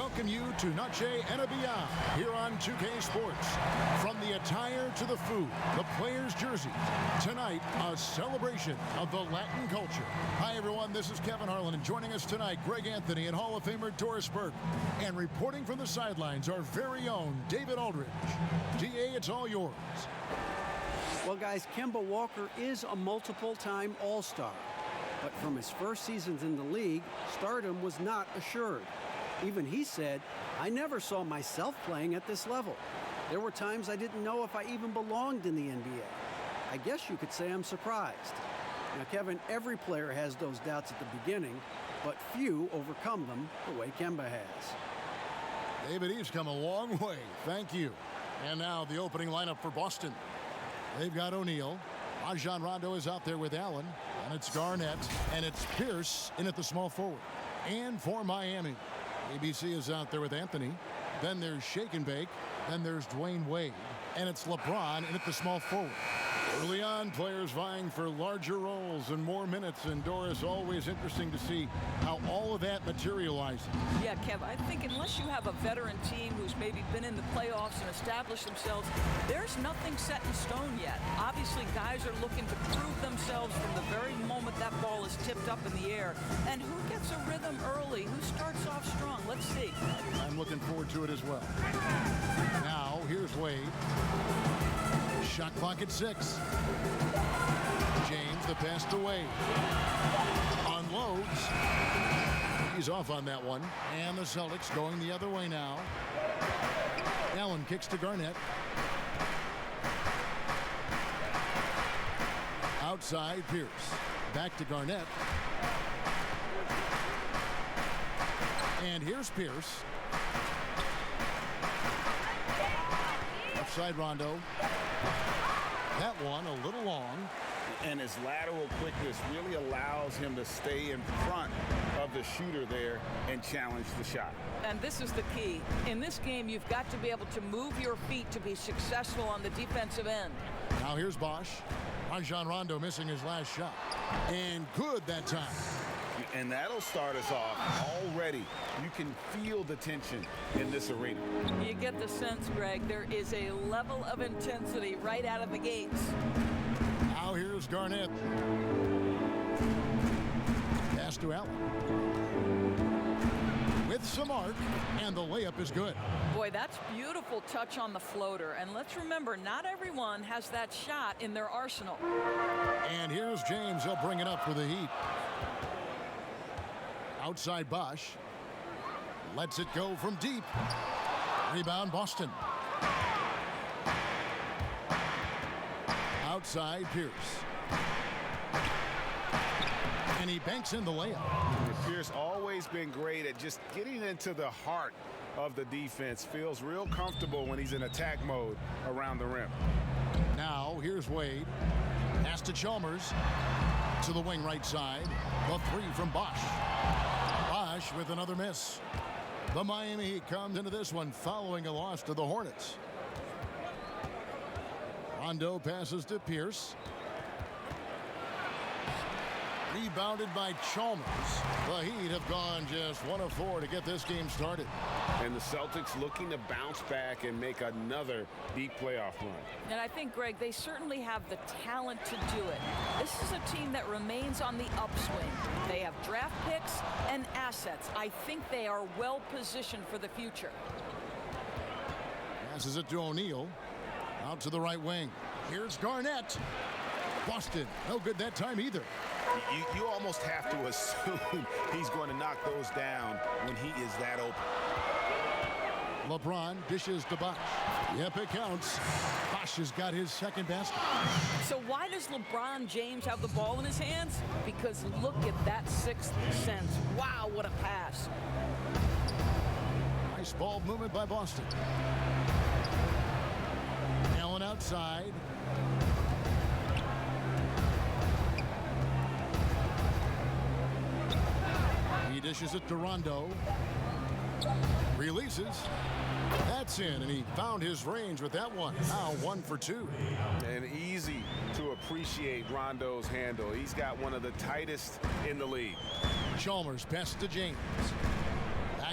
welcome you to Noche and Beyond here on 2K Sports. From the attire to the food, the players' jerseys, tonight a celebration of the Latin culture. Hi everyone, this is Kevin Harlan, and joining us tonight, Greg Anthony and Hall of Famer Doris Burke. And reporting from the sidelines, our very own David Aldridge. DA, it's all yours. Well, guys, Kemba Walker is a multiple-time All-Star. But from his first seasons in the league, stardom was not assured. Even he said, "I never saw myself playing at this level. There were times I didn't know if I even belonged in the NBA. I guess you could say I'm surprised." Now, Kevin, every player has those doubts at the beginning, but few overcome them the way Kemba has. David, he's come a long way. Thank you. And now the opening lineup for Boston. They've got O'Neal. Rajon Rondo is out there with Allen. And it's Garnett. And it's Pierce in at the small forward. And for Miami, ABC is out there with Anthony. Then there's Shake and Bake. Then there's Dwayne Wade. And it's LeBron in at the small forward. Early on, players vying for larger roles and more minutes. And Doris, always interesting to see how all of that materializes. Yeah, Kev, I think unless you have a veteran team who's maybe been in the playoffs and established themselves, there's nothing set in stone yet. Obviously, guys are looking to prove themselves from the very moment that ball is tipped up in the air. And who gets a rhythm early? Who starts off strong? Let's see. I'm looking forward to it as well. Now, here's Wade. Shot clock at 6. James, the pass to Wade. Unloads. He's off on that one. And the Celtics going the other way now. Allen kicks to Garnett. Outside, Pierce. Back to Garnett. And here's Pierce. Outside Rondo. That one a little long. And his lateral quickness really allows him to stay in front of the shooter there and challenge the shot. And this is the key. In this game, you've got to be able to move your feet to be successful on the defensive end. Now here's Bosch. Rajon Rondo missing his last shot. And good that time. And that'll start us off already. You can feel the tension in this arena. You get the sense, Greg, there is a level of intensity right out of the gates. Now here's Garnett. Pass to Allen. With some arc, and the layup is good. Boy, that's beautiful touch on the floater. And let's remember, not everyone has that shot in their arsenal. And here's James. He'll bring it up for the Heat. Outside Bosch. Lets it go from deep. Rebound Boston. Outside Pierce. And he banks in the layup. Pierce always been great at just getting into the heart of the defense. Feels real comfortable when he's in attack mode around the rim. Now here's Wade. Pass to Chalmers. To the wing right side. The three from Bosch. Bosch with another miss. The Miami Heat comes into this one following a loss to the Hornets. Rondo passes to Pierce. Rebounded by Chalmers. The Heat have gone just 1 of 4 to get this game started. And the Celtics looking to bounce back and make another deep playoff run. And I think, Greg, they certainly have the talent to do it. This is a team that remains on the upswing. They have draft picks and assets. I think they are well positioned for the future. Passes it to O'Neal. Out to the right wing. Here's Garnett. Boston, no good that time either. You almost have to assume he's going to knock those down when he is that open. LeBron dishes to Bosch. Yep, it counts. Bosch has got his second basket. So why does LeBron James have the ball in his hands? Because look at that sixth sense. Wow, what a pass. Nice ball movement by Boston. Allen outside. He dishes it to Rondo. Releases. That's in, and he found his range with that one. Now 1 for 2. And easy to appreciate Rondo's handle. He's got one of the tightest in the league. Chalmers pass to James.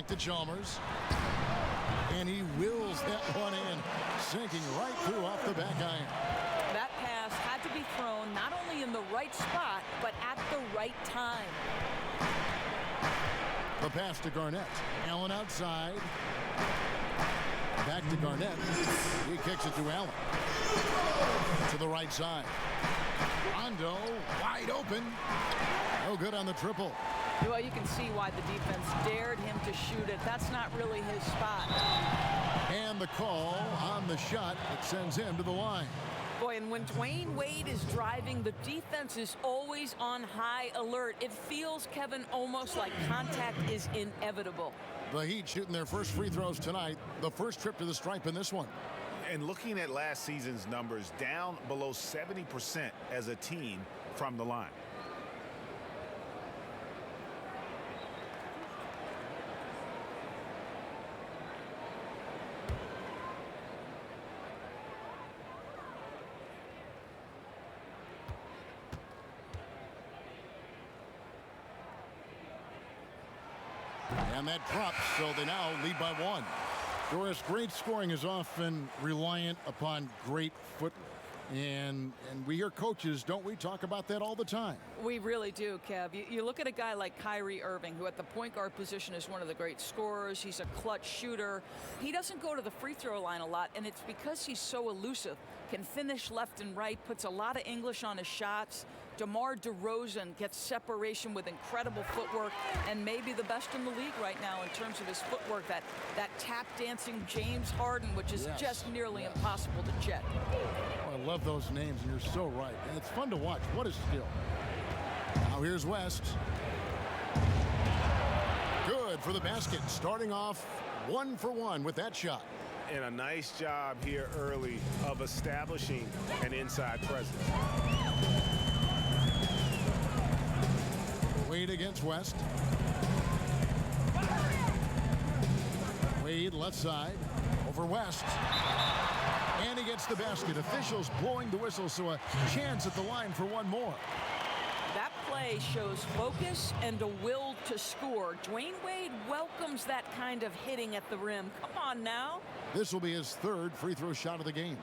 Back to Chalmers. And he wills that one in, sinking right through off the back iron. That pass had to be thrown not only in the right spot, but at the right time. The pass to Garnett. Allen outside. Back to Garnett. He kicks it to Allen. To the right side. Rondo wide open. No good on the triple. Well, you can see why the defense dared him to shoot it. That's not really his spot. And the call on the shot that sends him to the line. Boy, and when Dwayne Wade is driving, the defense is always on high alert. It feels, Kevin, almost like contact is inevitable. The Heat shooting their first free throws tonight. The first trip to the stripe in this one. And looking at last season's numbers, down below 70% as a team from the line. And that drops, so they now lead by one. Doris, great scoring is often reliant upon great footwork. And we hear coaches, don't we, talk about that all the time? We really do, Kev. You look at a guy like Kyrie Irving, who at the point guard position is one of the great scorers. He's a clutch shooter. He doesn't go to the free throw line a lot, and it's because he's so elusive. Can finish left and right, puts a lot of English on his shots. DeMar DeRozan gets separation with incredible footwork and maybe the best in the league right now in terms of his footwork. That tap dancing James Harden, which is just nearly impossible to check. Oh, I love those names, and you're so right. And it's fun to watch. What a skill. Now here's West. Good for the basket. Starting off 1 for 1 with that shot. And a nice job here early of establishing an inside presence. Wade against West. Wade left side over West. And he gets the basket. Officials blowing the whistle, so a chance at the line for one more. That play shows focus and a will to score. Dwayne Wade welcomes that kind of hitting at the rim. Come on now. This will be his third free throw shot of the game.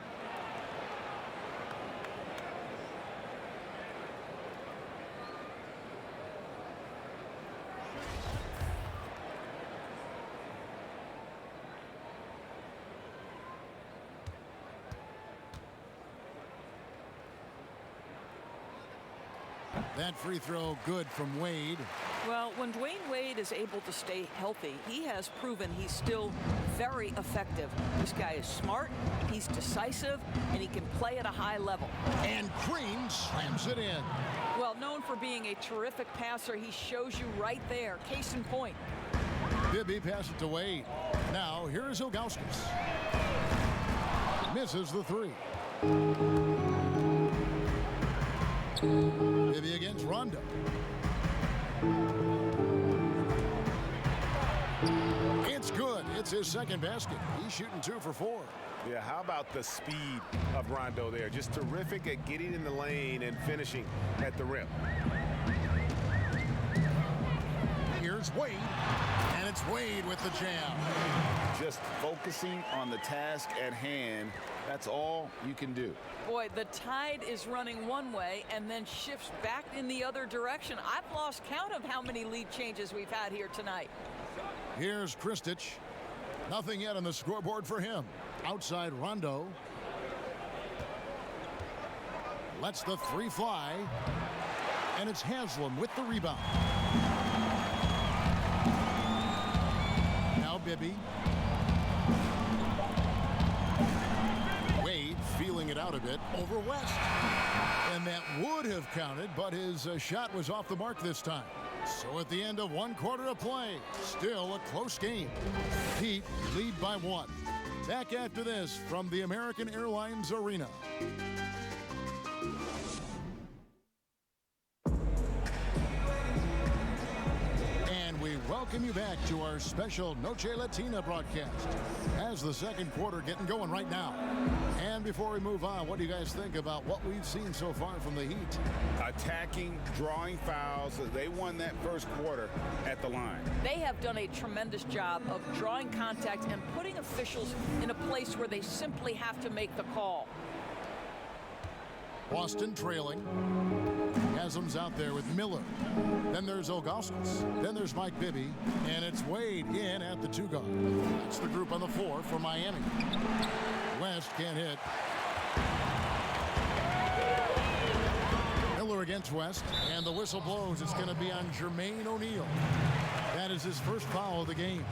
That free throw good from Wade. Well, when Dwayne Wade is able to stay healthy, he has proven he's still very effective. This guy is smart, he's decisive, and he can play at a high level. And Green slams it in. Well, known for being a terrific passer, he shows you right there. Case in point. Bibby passes it to Wade. Now, here's Ilgauskas. Misses the three. Bibby against Rondo. It's good. It's his second basket. He's shooting 2 for 4. Yeah, how about the speed of Rondo there? Just terrific at getting in the lane and finishing at the rim. Here's Wade. And it's Wade with the jam. Just focusing on the task at hand. That's all you can do. Boy, the tide is running one way and then shifts back in the other direction. I've lost count of how many lead changes we've had here tonight. Here's Kristich. Nothing yet on the scoreboard for him. Outside Rondo. Lets the three fly. And it's Haslam with the rebound. Now Bibby. Wade feeling it out a bit over West. And that would have counted, but his shot was off the mark this time. So at the end of 1 quarter of play, still a close game. Heat lead by 1. Back after this from the American Airlines Arena. And we welcome welcome you back to our special Noche Latina broadcast as the second quarter getting going right now. And before we move on, what do you guys think about what we've seen so far from the Heat? Attacking, drawing fouls. They won that first quarter at the line. They have done a tremendous job of drawing contact and putting officials in a place where they simply have to make the call. Boston trailing. Haslam's out there with Miller. Then there's Augustus. Then there's Mike Bibby. And it's Wade in at the 2 guard. That's the group on the floor for Miami. West can't hit. Miller against West. And the whistle blows. It's going to be on Jermaine O'Neal. That is his first foul of the game.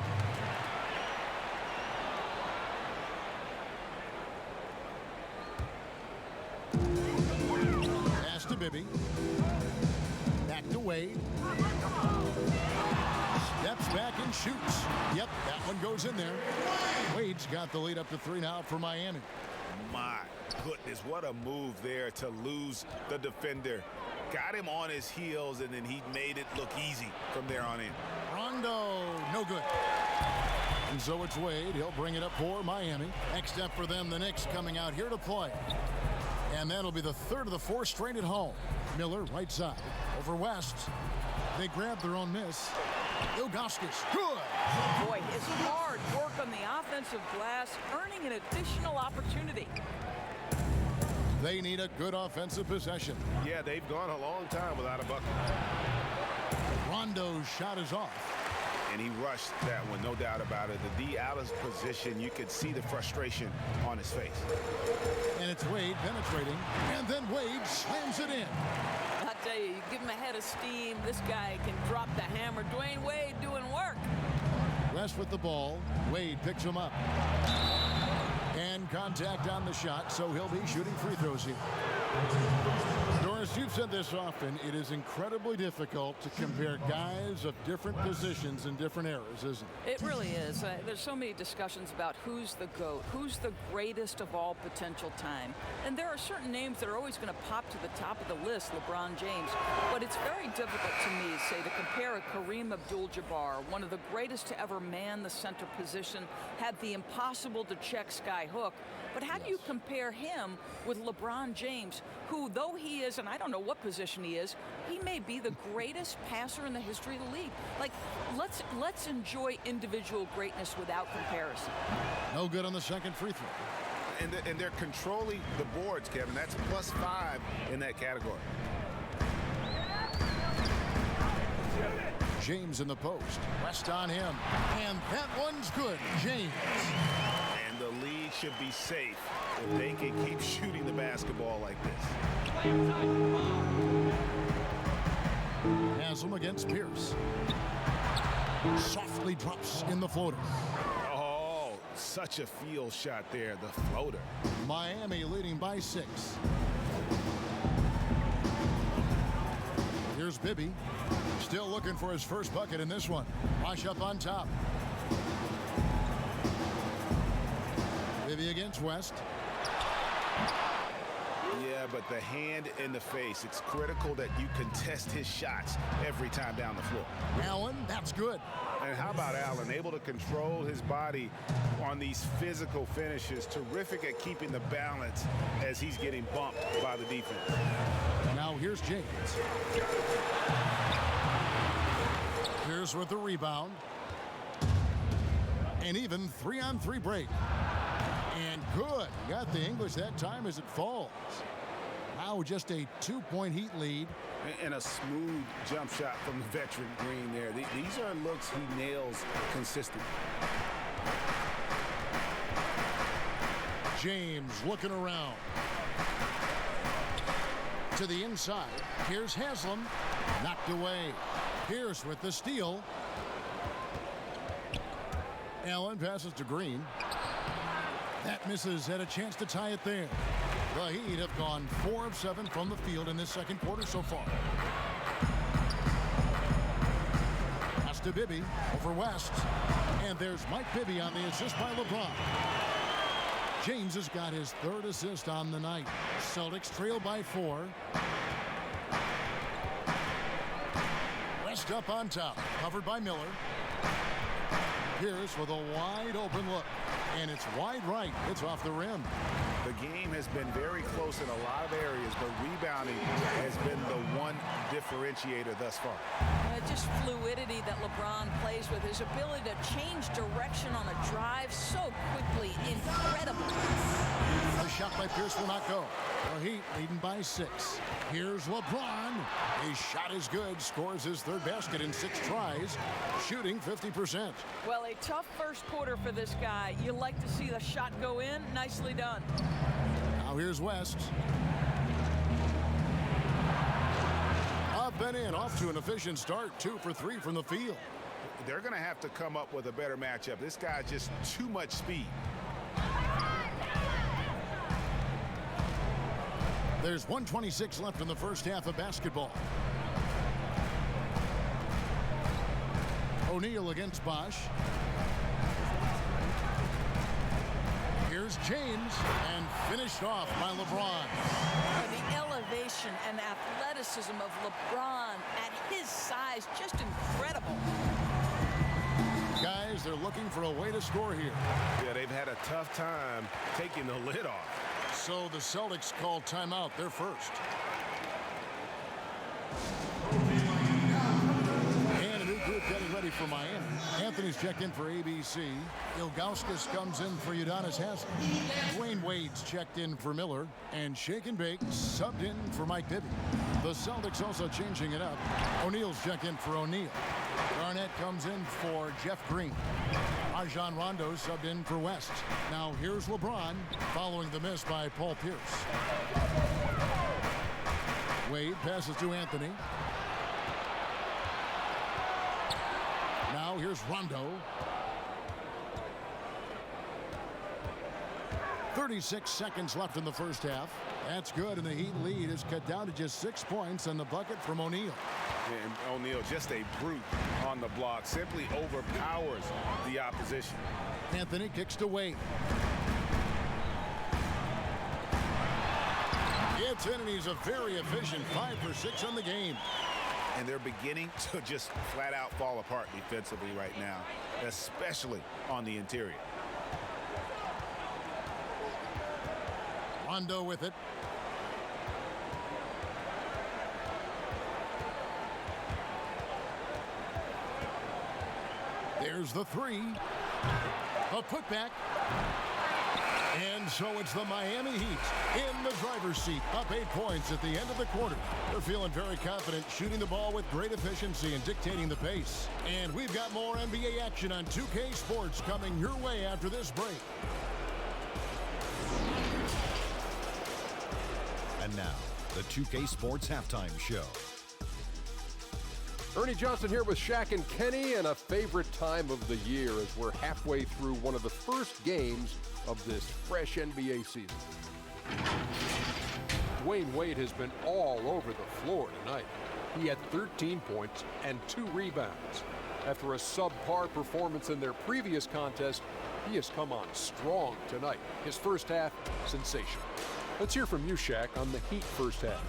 To Bibby. Back to Wade. Steps back and shoots. Yep, that one goes in there. Wade's got the lead up to 3 now for Miami. My goodness, what a move there to lose the defender. Got him on his heels, and then he made it look easy from there on in. Rondo, no good. And so it's Wade. He'll bring it up for Miami. Next step for them, the Knicks coming out here to play. And that'll be the third of the 4 straight at home. Miller, right side, over West. They grab their own miss. Ilgauskas, good. Boy, his hard work on the offensive glass, earning an additional opportunity. They need a good offensive possession. Yeah, they've gone a long time without a bucket. Rondo's shot is off. And he rushed that one, no doubt about it. The D out of position, you could see the frustration on his face. And it's Wade penetrating, and then Wade slams it in. I tell you, you give him a head of steam, this guy can drop the hammer. Dwayne Wade doing work. West with the ball. Wade picks him up. And contact on the shot, so he'll be shooting free throws here. Doris, you've said this often. It is incredibly difficult to compare guys of different positions in different eras, isn't it? It really is. There's so many discussions about who's the GOAT, who's the greatest of all potential time. And there are certain names that are always going to pop to the top of the list, LeBron James. But it's very difficult to me, say, to compare a Kareem Abdul-Jabbar, one of the greatest to ever man the center position, had the impossible to check sky hook. But how do you compare him with LeBron James, who, though he is, and I don't know what position he is, he may be the greatest passer in the history of the league. Like, let's enjoy individual greatness without comparison. No good on the second free throw. And they're controlling the boards, Kevin. That's +5 in that category. James in the post. West on him. And that one's good. James. And the lead should be safe if they can keep shooting the basketball like this. Haslam against Pierce. Softly drops in the floater. Oh, such a field shot there, the floater. Miami leading by 6. Here's Bibby. Still looking for his first bucket in this one. Wash up on top. Bibby against West. Yeah, but the hand in the face. It's critical that you contest his shots every time down the floor. Allen, that's good. And how about Allen? Able to control his body on these physical finishes. Terrific at keeping the balance as he's getting bumped by the defense. Now here's James. Here's with the rebound. And even 3-on-3 break. And good. Got the English that time as it falls. Now just a 2-point Heat lead. And a smooth jump shot from the veteran Green there. These are looks he nails consistently. James looking around. To the inside. Here's Haslam. Knocked away. Pierce with the steal. Allen passes to Green. That misses. Had a chance to tie it there. The Heat have gone 4 of 7 from the field in this second quarter so far. Pass to Bibby over West. And there's Mike Bibby on the assist by LeBron. James has got his 3rd assist on the night. Celtics trail by 4. West up on top. Covered by Miller. Pierce with a wide open look. And it's wide right. It's off the rim. The game has been very close in a lot of areas, but rebounding has been the one differentiator thus far. Just fluidity that LeBron plays with. His ability to change direction on a drive so quickly. Incredible. The shot by Pierce will not go. The Heat leading by 6. Here's LeBron. His shot is good. Scores his third basket in 6 tries. Shooting 50%. Well, a tough first quarter for this guy. You like to see the shot go in. Nicely done. Now here's West. Up and in. Off to an efficient start. 2 for 3 from the field. They're going to have to come up with a better matchup. This guy just too much speed. There's 1:26 left in the first half of basketball. O'Neal against Bosch. Here's James, and finished off by LeBron. The elevation and athleticism of LeBron at his size, just incredible. Guys, they're looking for a way to score here. Yeah, they've had a tough time taking the lid off. So the Celtics called timeout. They're first. And a new group getting ready for Miami. Anthony's checked in for ABC. Ilgauskas comes in for Udonis Haslem. Dwayne Wade's checked in for Miller. And Shake and Bake subbed in for Mike Bibby. The Celtics also changing it up. O'Neal's checked in for O'Neal. Garnett comes in for Jeff Green. Rajon Rondo subbed in for West. Now here's LeBron following the miss by Paul Pierce. Wade passes to Anthony. Now here's Rondo. 36 seconds left in the first half. That's good, and the Heat lead is cut down to just 6 points and the bucket from O'Neal. And O'Neal, just a brute on the block, simply overpowers the opposition. Anthony kicks to Wade. It's in, and he's a very efficient 5 for 6 on the game. And they're beginning to just flat out fall apart defensively right now, especially on the interior. Rondo with it. There's the 3. A putback. And so it's the Miami Heat in the driver's seat, up 8 points at the end of the quarter. They're feeling very confident, shooting the ball with great efficiency and dictating the pace. And we've got more NBA action on 2K Sports coming your way after this break. And now, the 2K Sports Halftime Show. Ernie Johnson here with Shaq and Kenny, and a favorite time of the year as we're halfway through one of the first games of this fresh NBA season. Dwayne Wade has been all over the floor tonight. He had 13 points and 2 rebounds. After a subpar performance in their previous contest, he has come on strong tonight. His first half, sensational. Let's hear from you, Shaq, on the Heat first half.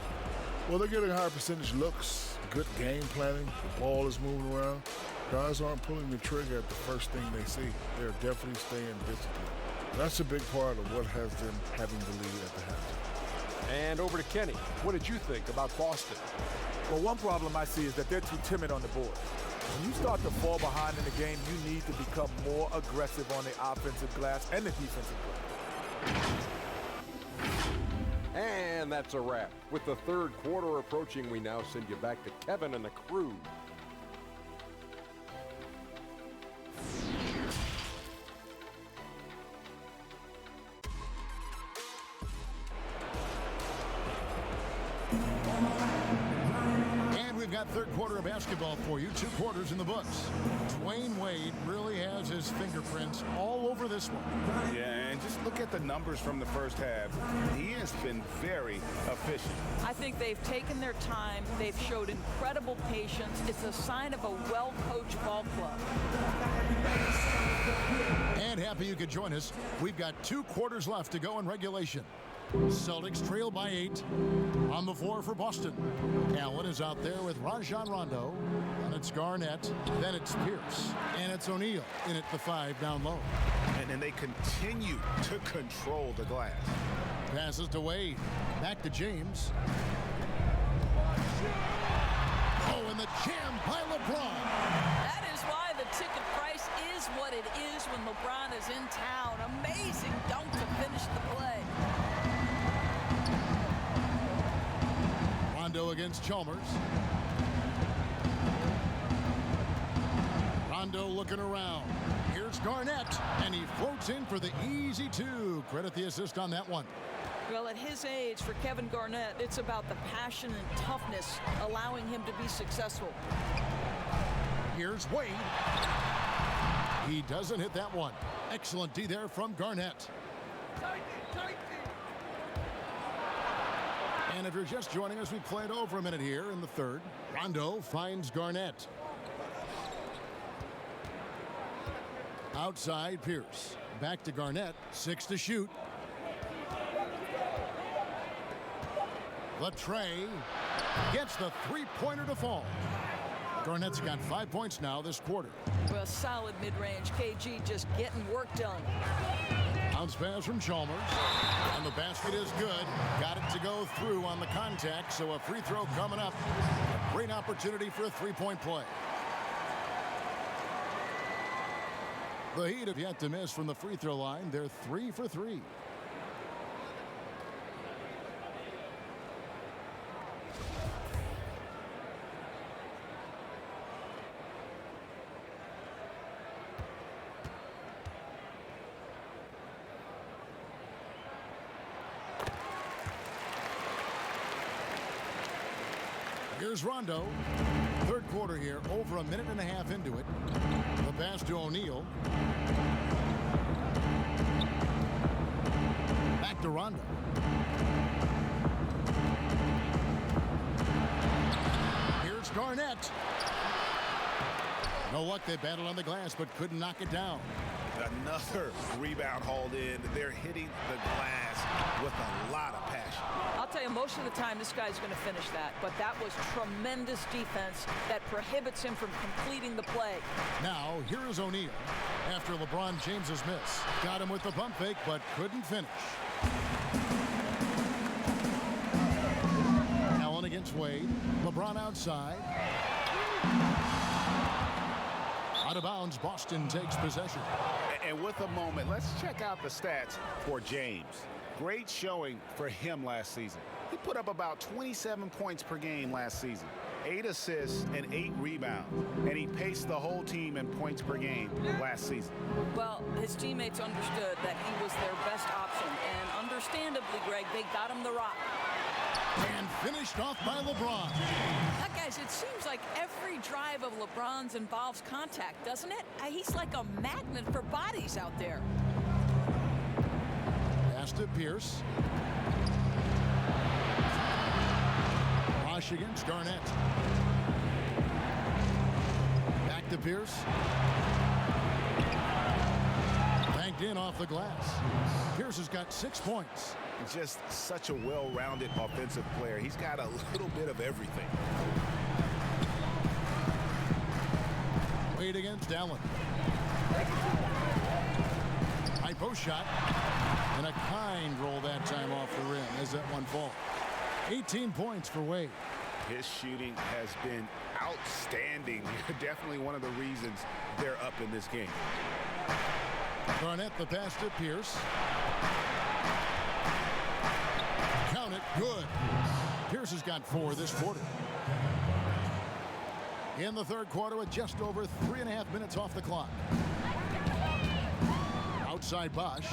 Well, they're getting higher percentage looks, good game planning, the ball is moving around. Guys aren't pulling the trigger at the first thing they see. They're definitely staying disciplined. That's a big part of what has them having the lead at the half. And over to Kenny. What did you think about Boston? Well, one problem I see is that they're too timid on the board. When you start to fall behind in the game, you need to become more aggressive on the offensive glass and the defensive glass. And that's a wrap. With the third quarter approaching, we now send you back to Kevin and the crew. And we've got third quarter of basketball for you. 2 quarters in the books. Dwayne Wade really has his fingerprints all over this one. Yeah, and just look at the numbers from the first half. He has been very efficient. I think they've taken their time. They've showed incredible patience. It's a sign of a well-coached ball club. And happy you could join us. We've got 2 quarters left to go in regulation. Celtics trail by 8. On the floor for Boston. Allen is out there with Rajon Rondo. And it's Garnett. Then it's Pierce. And it's O'Neal in at the 5 down low. And then they continue to control the glass. Passes to Wade. Back to James. Oh, and the jam by LeBron. That is why the ticket price is what it is when LeBron is in town. Amazing dunk to finish the play. Rondo against Chalmers. Rondo looking around. Here's Garnett, and he floats in for the easy 2. Credit the assist on that one. Well, at his age, for Kevin Garnett, it's about the passion and toughness allowing him to be successful. Here's Wade. He doesn't hit that one. Excellent D there from Garnett. And if you're just joining us, we played over a minute here in the third. Rondo finds Garnett. Outside Pierce. Back to Garnett. 6 to shoot. Latrey gets the 3-pointer to fall. Garnett's got 5 points now this quarter. Well, solid mid-range. KG just getting work done. Bounce pass from Chalmers. And the basket is good. Got it to go through on the contact, so a free throw coming up. A great opportunity for a 3-point play. The Heat have yet to miss from the free throw line. They're 3 for 3. Here's Rondo. Third quarter here, over a minute and a half into it. The pass to O'Neal. Back to Rondo. Here's Garnett. No luck, they battled on the glass, but couldn't knock it down. Another rebound hauled in. They're hitting the glass with a lot of passion. I'll tell you, most of the time this guy's going to finish that, but that was tremendous defense that prohibits him from completing the play. Now, here is O'Neal after LeBron James's miss. Got him with the pump fake, but couldn't finish. Allen against Wade. LeBron outside. Out of bounds, Boston takes possession. And with a moment, let's check out the stats for James. Great showing for him last season. He put up about 27 points per game last season, 8 assists and 8 rebounds, and he paced the whole team in points per game last season. Well, his teammates understood that he was their best option, and understandably, Greg, they got him the rock. And finished off by LeBron. Now, guys, it seems like every drive of LeBron's involves contact, doesn't it? He's like a magnet for bodies out there. Pass to Pierce. Bosh against Garnett. Back to Pierce. Banked in off the glass. Pierce has got 6 points. Just such a well-rounded offensive player. He's got a little bit of everything. Wade against Allen. High post shot. And a kind roll that time off the rim as that one falls. 18 points for Wade. His shooting has been outstanding. Definitely one of the reasons they're up in this game. Garnett the pass to Pierce. Count it. Good. Pierce has got 4 this quarter. In the third quarter with just over 3.5 minutes off the clock. Outside Bosh.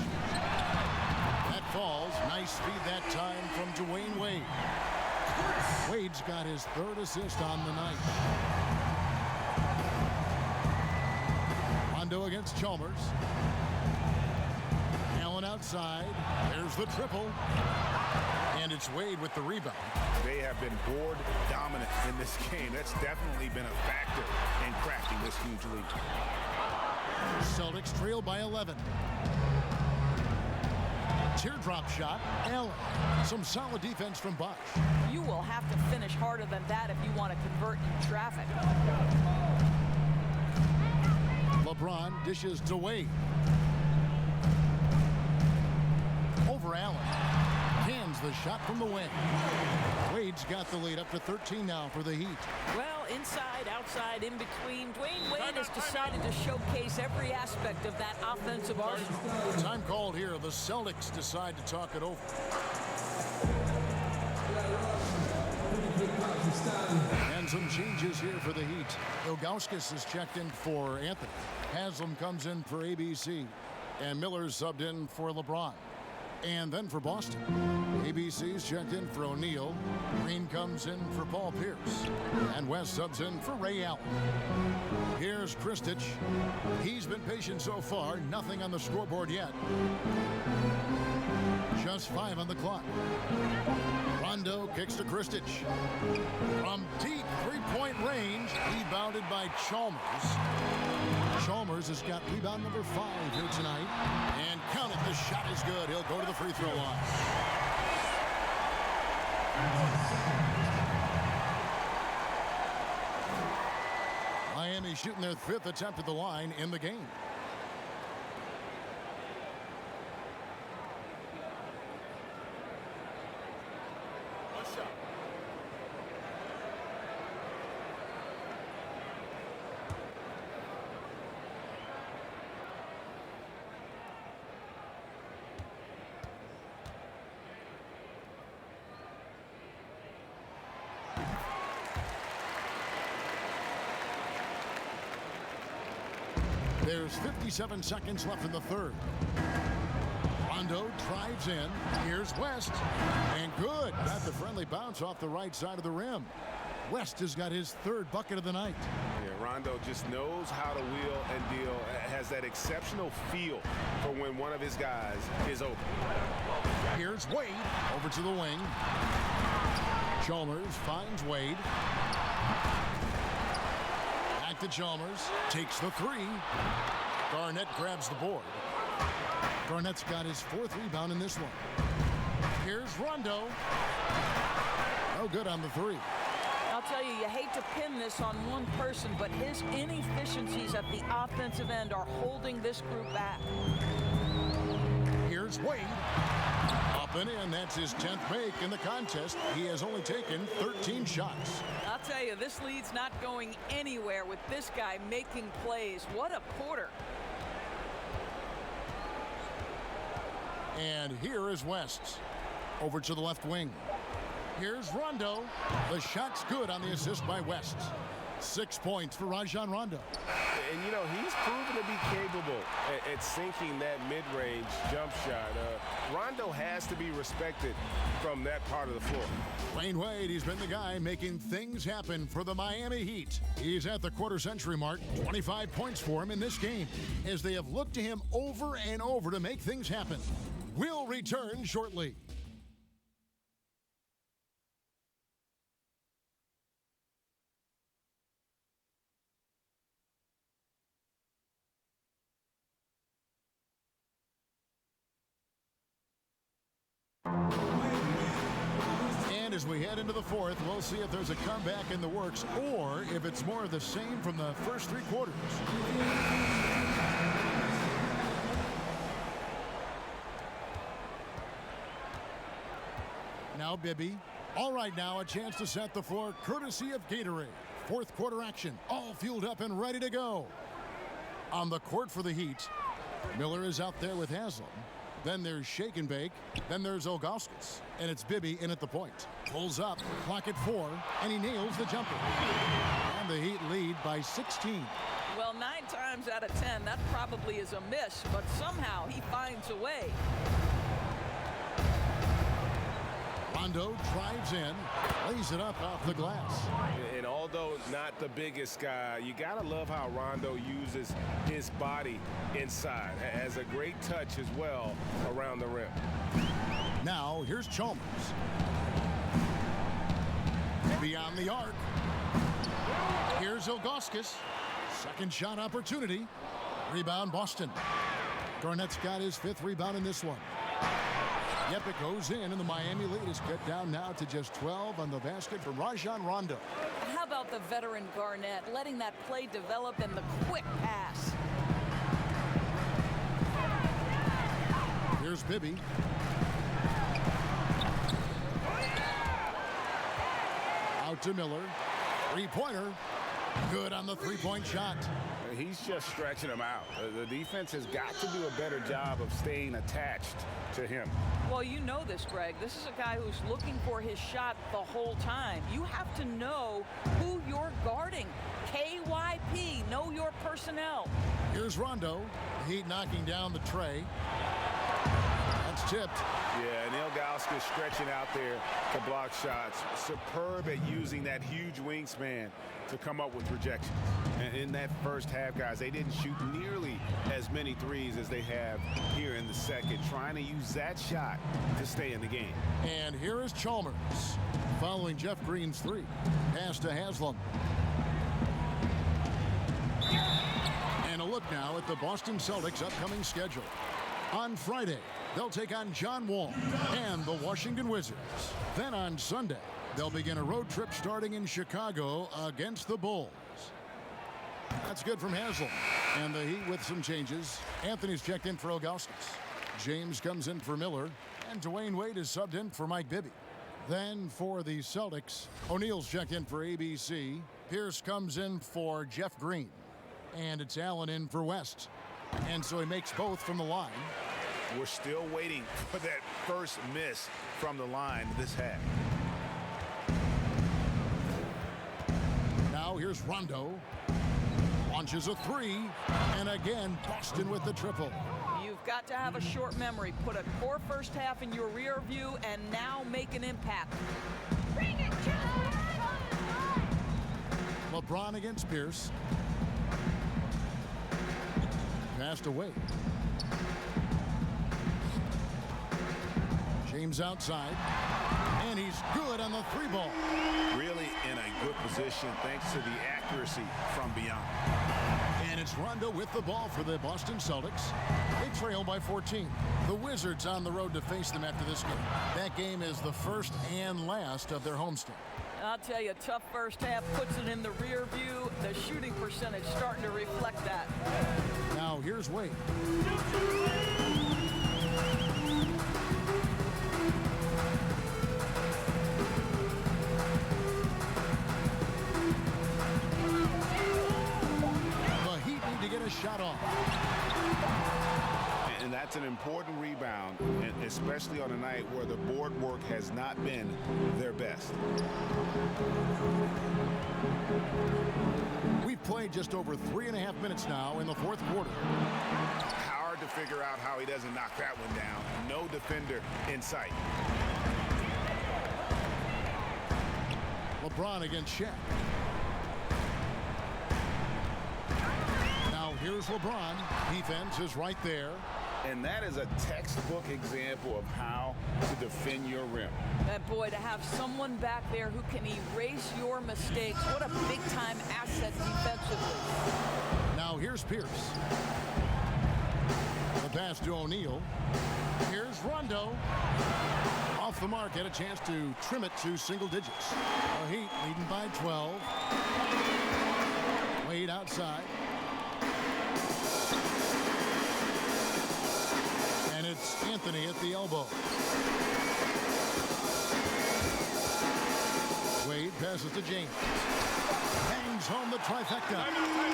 That falls. Nice speed that time from Dwayne Wade. Wade's got his 3rd assist on the night. Rondo against Chalmers. Allen outside. There's the triple. And it's Wade with the rebound. They have been board dominant in this game. That's definitely been a factor in cracking this huge lead. Celtics trail by 11. Teardrop shot. Allen. Some solid defense from Bosch. You will have to finish harder than that if you want to convert in traffic. LeBron dishes to Wade. Over Allen. Cans the shot from the wing. Wade's got the lead up to 13 now for the Heat. Well, inside, outside, in between, Dwayne Wade has decided to showcase every aspect of that offensive arsenal. Time called here. The Celtics decide to talk it over. And some changes here for the Heat. Ilgauskas is checked in for Anthony. Haslam comes in for ABC. And Miller's subbed in for LeBron. And then for Boston, ABC's checked in for O'Neal. Green comes in for Paul Pierce. And West subs in for Ray Allen. Here's Kristich. He's been patient so far. Nothing on the scoreboard yet. Just 5 on the clock. Rondo kicks to Kristich. From deep three-point range, rebounded by Chalmers. Chalmers has got rebound number 5 here tonight. And count it, the shot is good. He'll go to the free throw line. Miami shooting their 5th attempt at the line in the game. There's 57 seconds left in the third. Rondo drives in. Here's West. And good. Got the friendly bounce off the right side of the rim. West has got his 3rd bucket of the night. Yeah, Rondo just knows how to wheel and deal. Has that exceptional feel for when one of his guys is open. Here's Wade. Over to the wing. Chalmers finds Wade. Back to Chalmers. Takes the 3. Garnett grabs the board. Garnett's got his 4th rebound in this one. Here's Rondo. No good on the 3. I'll tell you, you hate to pin this on one person, but his inefficiencies at the offensive end are holding this group back. Here's Wade. Up and in. That's his 10th make in the contest. He has only taken 13 shots. I'll tell you, this lead's not going anywhere with this guy making plays. What a quarter. And here is West. Over to the left wing. Here's Rondo. The shot's good on the assist by West. 6 points for Rajon Rondo. And, you know, he's proven to be capable at sinking that mid-range jump shot. Rondo has to be respected from that part of the floor. Dwayne Wade, he's been the guy making things happen for the Miami Heat. He's at the quarter-century mark. 25 points for him in this game as they have looked to him over and over to make things happen. We'll return shortly. And as we head into the 4th, we'll see if there's a comeback in the works or if it's more of the same from the first 3 quarters. Now Bibby. All right, now a chance to set the floor courtesy of Gatorade. 4th quarter action, all fueled up and ready to go. On the court for the Heat, Miller is out there with Haslam. Then there's Shake and Bake. Then there's Ilgauskas. And it's Bibby in at the point. Pulls up, clock at 4, and he nails the jumper. And the Heat lead by 16. Well, 9 times out of 10, that probably is a miss, but somehow he finds a way. Rondo drives in, lays it up off the glass. And although not the biggest guy, you got to love how Rondo uses his body inside. Has a great touch as well around the rim. Now, here's Chalmers. Beyond the arc. Here's Ilgauskas. Second shot opportunity. Rebound, Boston. Garnett's got his 5th rebound in this one. Yep, it goes in, and the Miami lead is cut down now to just 12 on the basket from Rajon Rondo. How about the veteran Garnett letting that play develop and the quick pass? Here's Bibby. Out to Miller. Three-pointer. Good on the three-point shot. He's just stretching him out. The defense has got to do a better job of staying attached to him. Well, you know this, Greg. This is a guy who's looking for his shot the whole time. You have to know who you're guarding. KYP, know your personnel. Here's Rondo. Heat knocking down the tray. That's tipped. Yeah, Neil Gauskas stretching out there to block shots. Superb at using that huge wingspan to come up with rejections. And in that first half, guys, they didn't shoot nearly as many threes as they have here in the second, trying to use that shot to stay in the game. And here is Chalmers following Jeff Green's three. Pass to Haslam. And a look now at the Boston Celtics' upcoming schedule. On Friday, they'll take on John Wall and the Washington Wizards. Then on Sunday, they'll begin a road trip starting in Chicago against the Bulls. That's good from Haslam. And the Heat with some changes. Anthony's checked in for Augustus. James comes in for Miller. And Dwayne Wade is subbed in for Mike Bibby. Then for the Celtics, O'Neal's checked in for ABC. Pierce comes in for Jeff Green. And it's Allen in for West. And so he makes both from the line. We're still waiting for that first miss from the line this half. Now here's Rondo. Launches a three. And again, Boston with the triple. You've got to have a short memory. Put a poor first half in your rear view and now make an impact. Bring it, LeBron against Pierce. Passed away. James outside. And he's good on the three ball. Really in a good position thanks to the accuracy from beyond. And it's Rondo with the ball for the Boston Celtics. They trail by 14. The Wizards on the road to face them after this game. That game is the first and last of their homestand. I'll tell you, tough first half puts it in the rear view. The shooting percentage starting to reflect that. Now here's Wade. The Heat need to get a shot off. And that's an important rebound, especially on a night where the board work has not been their best. We've played just over 3.5 minutes now in the fourth quarter. Hard to figure out how he doesn't knock that one down. No defender in sight. LeBron against Shaq. Now here's LeBron. Defense is right there. And that is a textbook example of how to defend your rim. And boy, to have someone back there who can erase your mistakes, what a big-time asset defensively. Now here's Pierce. The pass to O'Neal. Here's Rondo. Off the mark, had a chance to trim it to single digits. The Heat leading by 12. Wade outside. And it's Anthony at the elbow. Wade passes to James. Hangs home the trifecta.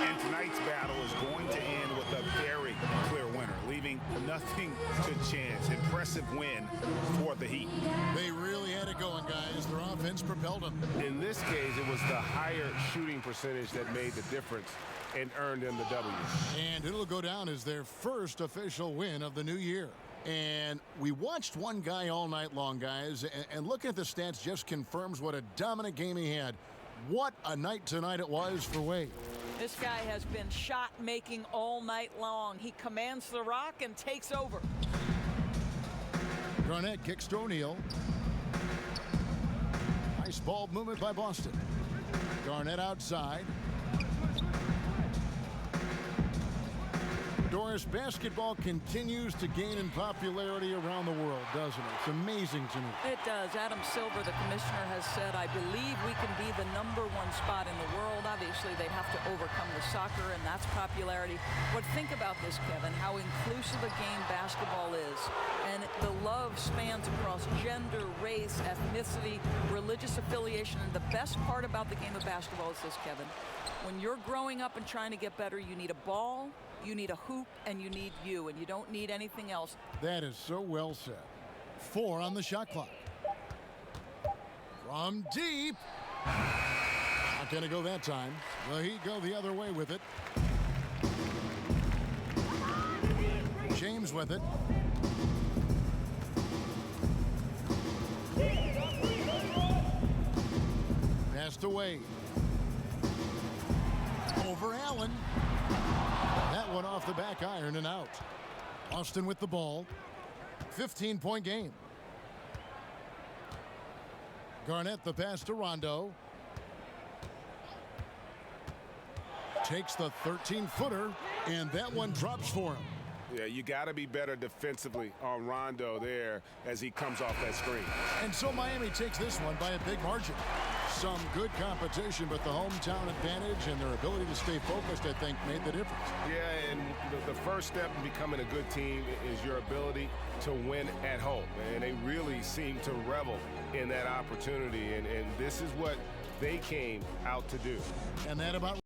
And tonight's battle is going to end with a very clear winner, leaving nothing to chance. Impressive win for the Heat. They really had it going, guys. Their offense propelled them. In this case, it was the higher shooting percentage that made the difference and earned them the W. And it'll go down as their first official win of the new year. And we watched one guy all night long, guys, and looking at the stats just confirms what a dominant game he had. What a night tonight it was for Wade. This guy has been shot-making all night long. He commands the rock and takes over. Garnett kicks to O'Neal. Nice ball movement by Boston. Garnett outside. Doris, basketball continues to gain in popularity around the world, doesn't it? It's amazing to me. It does. Adam Silver, the commissioner, has said, I believe we can be the #1 spot in the world. Obviously, they'd have to overcome the soccer, and that's popularity. But think about this, Kevin, how inclusive a game basketball is. And the love spans across gender, race, ethnicity, religious affiliation. And the best part about the game of basketball is this, Kevin. When you're growing up and trying to get better, you need a ball, you need a hoop, and you need you, and you don't need anything else. That is so well said. 4 on the shot clock. From deep. Not going to go that time. Well, he go the other way with it. James with it. Passed away. Over Allen. That one off the back iron and out. Austin with the ball. 15-point game. Garnett the pass to Rondo. Takes the 13-footer, and that one drops for him. Yeah, you got to be better defensively on Rondo there as he comes off that screen. And so Miami takes this one by a big margin. Some good competition, but the hometown advantage and their ability to stay focused, I think, made the difference. Yeah, and the first step in becoming a good team is your ability to win at home. And they really seem to revel in that opportunity, and this is what they came out to do. And that about